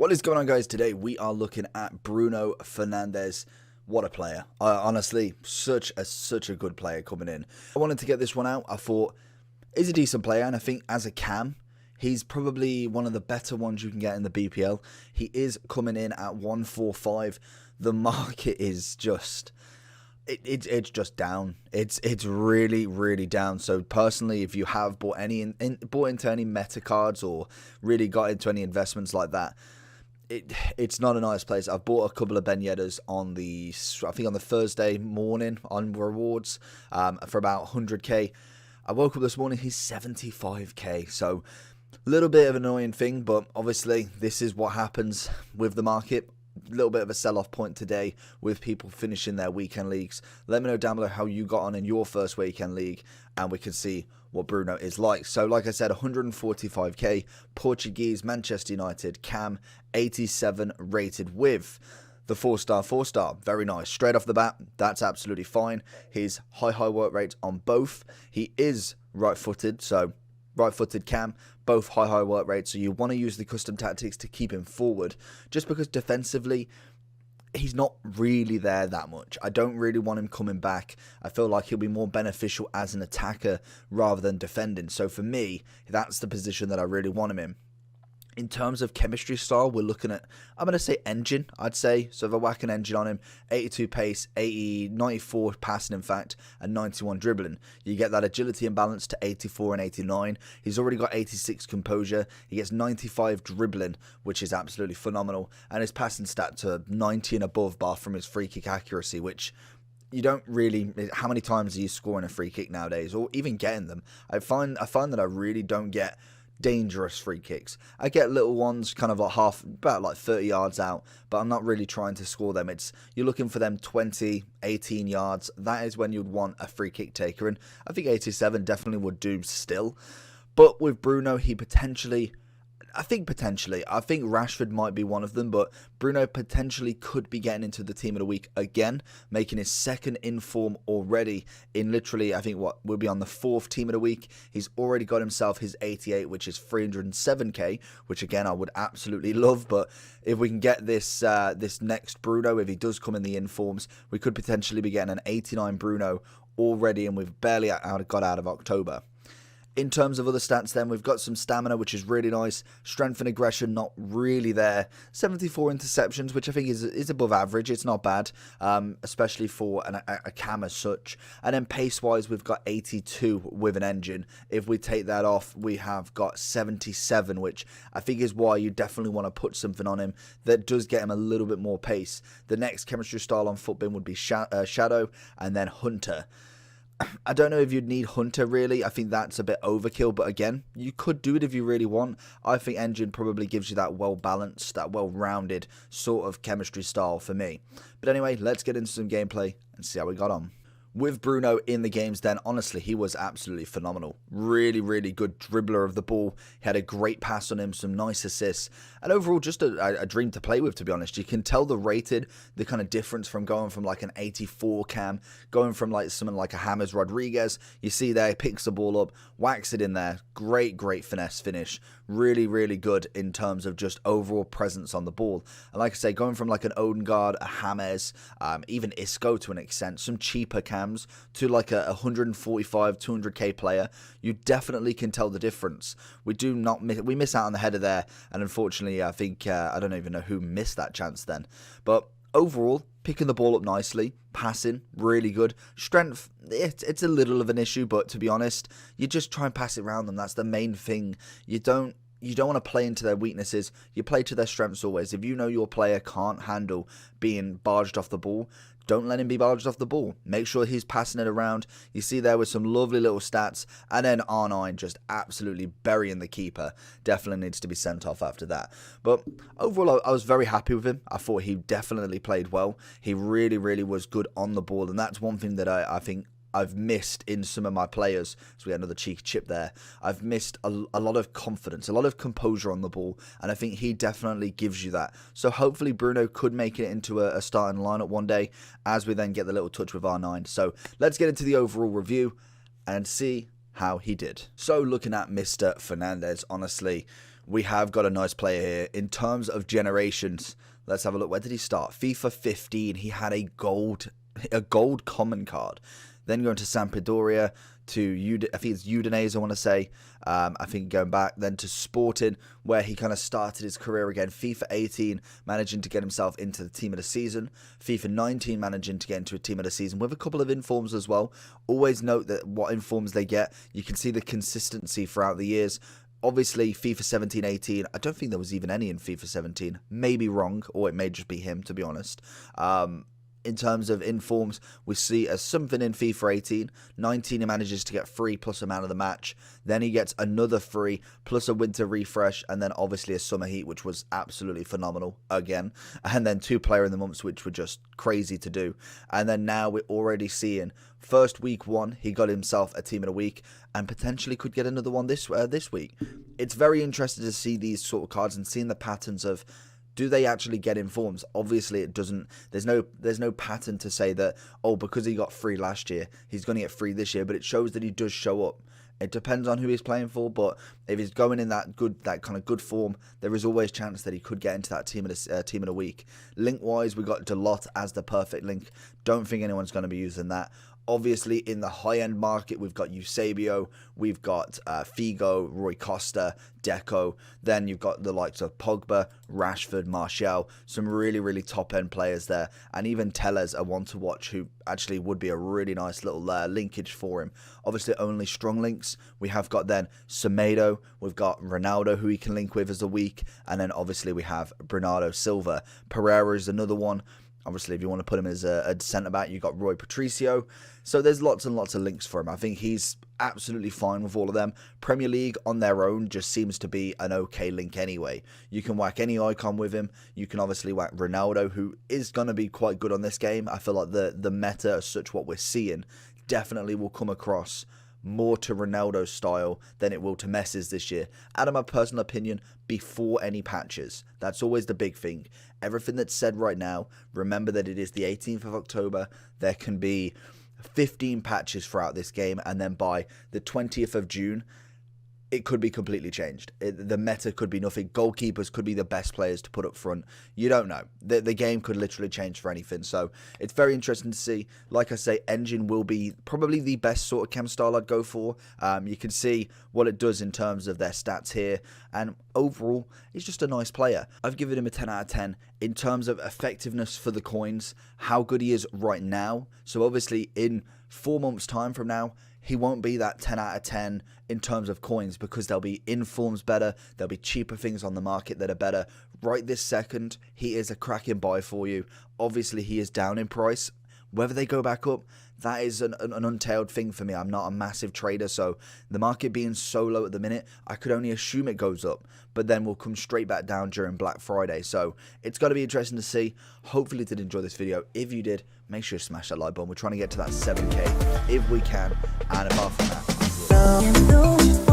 What is going on, guys? Today we are looking at Bruno Fernandes. What a player. Honestly, such a good player coming in. I wanted to get this one out. I thought he's a decent player, and I think as a cam, he's probably one of the better ones you can get in the BPL. He is coming in at 145. The market is just... It's just down. It's really down. So personally, if you have bought into any meta cards or really got into any investments like that, it's not a nice place. I've bought a couple of Ben Yedders on the Thursday morning on rewards for about 100k. I woke up this morning, he's 75k. So a little bit of an annoying thing, but obviously this is what happens with the market. A little bit of a sell-off point today with people finishing their weekend leagues. Let me know down below how you got on in your first weekend league, and we can see what Bruno is like. So like I said, 145k, Portuguese, Manchester United, cam, 87 rated with the 4-star. Very nice. Straight off the bat, that's absolutely fine. His high work rates on both. He is right-footed, so right-footed cam, both high work rates, so you want to use the custom tactics to keep him forward, just because defensively he's not really there that much. I don't really want him coming back. I feel like he'll be more beneficial as an attacker rather than defending, so for me, that's the position that I really want him in. In terms of chemistry style, we're looking at, I'm going to say engine, I'd say. So if I whack an engine on him, 82 pace, 94 passing in fact, and 91 dribbling. You get that agility and balance to 84 and 89. He's already got 86 composure. He gets 95 dribbling, which is absolutely phenomenal. And his passing stat to 90 and above bar from his free kick accuracy, which... you don't really... how many times are you scoring a free kick nowadays, or even getting them? I find that I really don't get dangerous free kicks. I get little ones kind of like about like 30 yards out, but I'm not really trying to score them. You're looking for them 20, 18 yards. That is when you'd want a free kick taker, and I think 87 definitely would do still. But with Bruno, he potentially... I think Rashford might be one of them, but Bruno potentially could be getting into the team of the week again, making his second in form already in literally, I think we'll be on the 4th team of the week. He's already got himself his 88, which is 307k, which again I would absolutely love. But if we can get this this next Bruno, if he does come in the informs, we could potentially be getting an 89 Bruno already, and we've barely got out of October. In terms of other stats then, we've got some stamina, which is really nice. Strength and aggression, not really there. 74 interceptions, which I think is above average. It's not bad, especially for a cam as such. And then pace-wise, we've got 82 with an engine. If we take that off, we have got 77, which I think is why you definitely want to put something on him that does get him a little bit more pace. The next chemistry style on Footbin would be Shadow and then Hunter. I don't know if you'd need Hunter, really. I think that's a bit overkill, but again, you could do it if you really want. I think Engine probably gives you that well-balanced, that well-rounded sort of chemistry style for me. But anyway, let's get into some gameplay and see how we got on. With Bruno in the games then, honestly, he was absolutely phenomenal. Really good dribbler of the ball. He had a great pass on him, some nice assists, and overall just a dream to play with, to be honest. You can tell the kind of difference from going from like an 84 cam, going from like someone like a James Rodriguez. You see there, he picks the ball up, whacks it in there. Great finesse finish. Really good in terms of just overall presence on the ball. And like I say, going from like an Odegaard, a James, even Isco to an extent, some cheaper cams to like a 145, 200k player, you definitely can tell the difference. We miss out on the header there, and unfortunately, I think I don't even know who missed that chance then. But overall, picking the ball up nicely, passing, really good. Strength, it's a little of an issue, but to be honest, you just try and pass it around them. That's the main thing. You don't want to play into their weaknesses. You play to their strengths always. If you know your player can't handle being barged off the ball, don't let him be barged off the ball. Make sure he's passing it around. You see there with some lovely little stats. And then R9 just absolutely burying the keeper. Definitely needs to be sent off after that. But overall, I was very happy with him. I thought he definitely played well. He really was good on the ball. And that's one thing that I think I've missed in some of my players. So we had another cheeky chip there. I've missed a lot of confidence, a lot of composure on the ball, and I think he definitely gives you that. So hopefully Bruno could make it into a starting lineup one day, as we then get the little touch with R9. So let's get into the overall review and see how he did. So looking at Mr. Fernandes, honestly, we have got a nice player here. In terms of generations, let's have a look. Where did he start? FIFA 15. He had a gold common card. Then going to Sampdoria, to I think it's Udinese, I want to say. I think going back then to Sporting, where he kind of started his career again. FIFA 18, managing to get himself into the team of the season. FIFA 19, managing to get into a team of the season with a couple of informs as well. Always note that what informs they get, you can see the consistency throughout the years. Obviously, FIFA 17, 18, I don't think there was even any in FIFA 17. Maybe wrong, or it may just be him, to be honest. In terms of informs, we see as something in FIFA 18. 19, he manages to get 3 plus a man of the match. Then he gets another 3 plus a winter refresh, and then obviously a summer heat, which was absolutely phenomenal again. And then 2 player in the months, which were just crazy to do. And then now we're already seeing first week 1, he got himself a team of the week, and potentially could get another one this week. It's very interesting to see these sort of cards and seeing the patterns of, do they actually get informs? Obviously, it doesn't. There's no pattern to say that, oh, because he got 3 last year, he's going to get 3 this year. But it shows that he does show up. It depends on who he's playing for. But if he's going in that kind of good form, there is always chance that he could get into that team of the week. Link wise, we got Dalot as the perfect link. Don't think anyone's going to be using that. Obviously, in the high-end market, we've got Eusebio, we've got Figo, Roy Costa, Deco. Then you've got the likes of Pogba, Rashford, Martial. Some really, really top-end players there. And even Tellez, a one to watch, who actually would be a really nice little linkage for him. Obviously, only strong links. We have got then Semedo. We've got Ronaldo, who he can link with as a weak. And then obviously we have Bernardo Silva. Pereira is another one. Obviously, if you want to put him as a centre-back, you've got Roy Patricio. So there's lots and lots of links for him. I think he's absolutely fine with all of them. Premier League on their own just seems to be an okay link anyway. You can whack any icon with him. You can obviously whack Ronaldo, who is going to be quite good on this game. I feel like the meta as such, what we're seeing, definitely will come across more to Ronaldo's style than it will to Messi's this year. Out of my personal opinion, before any patches. That's always the big thing. Everything that's said right now, remember that it is the 18th of October. There can be 15 patches throughout this game, and then by the 20th of June, it could be completely changed. The meta could be nothing. Goalkeepers could be the best players to put up front. You don't know. The game could literally change for anything. So it's very interesting to see. Like I say, Engine will be probably the best sort of chem style I'd go for. You can see what it does in terms of their stats here. And overall, he's just a nice player. I've given him a 10 out of 10 in terms of effectiveness for the coins, how good he is right now. So obviously in 4 months' time from now, he won't be that 10 out of 10 in terms of coins, because there'll be informs better, there'll be cheaper things on the market that are better. Right this second, he is a cracking buy for you. Obviously, he is down in price. Whether they go back up, that is an untailed thing for me. I'm not a massive trader, so the market being so low at the minute, I could only assume it goes up, but then we'll come straight back down during Black Friday. So it's going to be interesting to see. Hopefully you did enjoy this video. If you did, make sure you smash that like button. We're trying to get to that 7K if we can, and apart from that,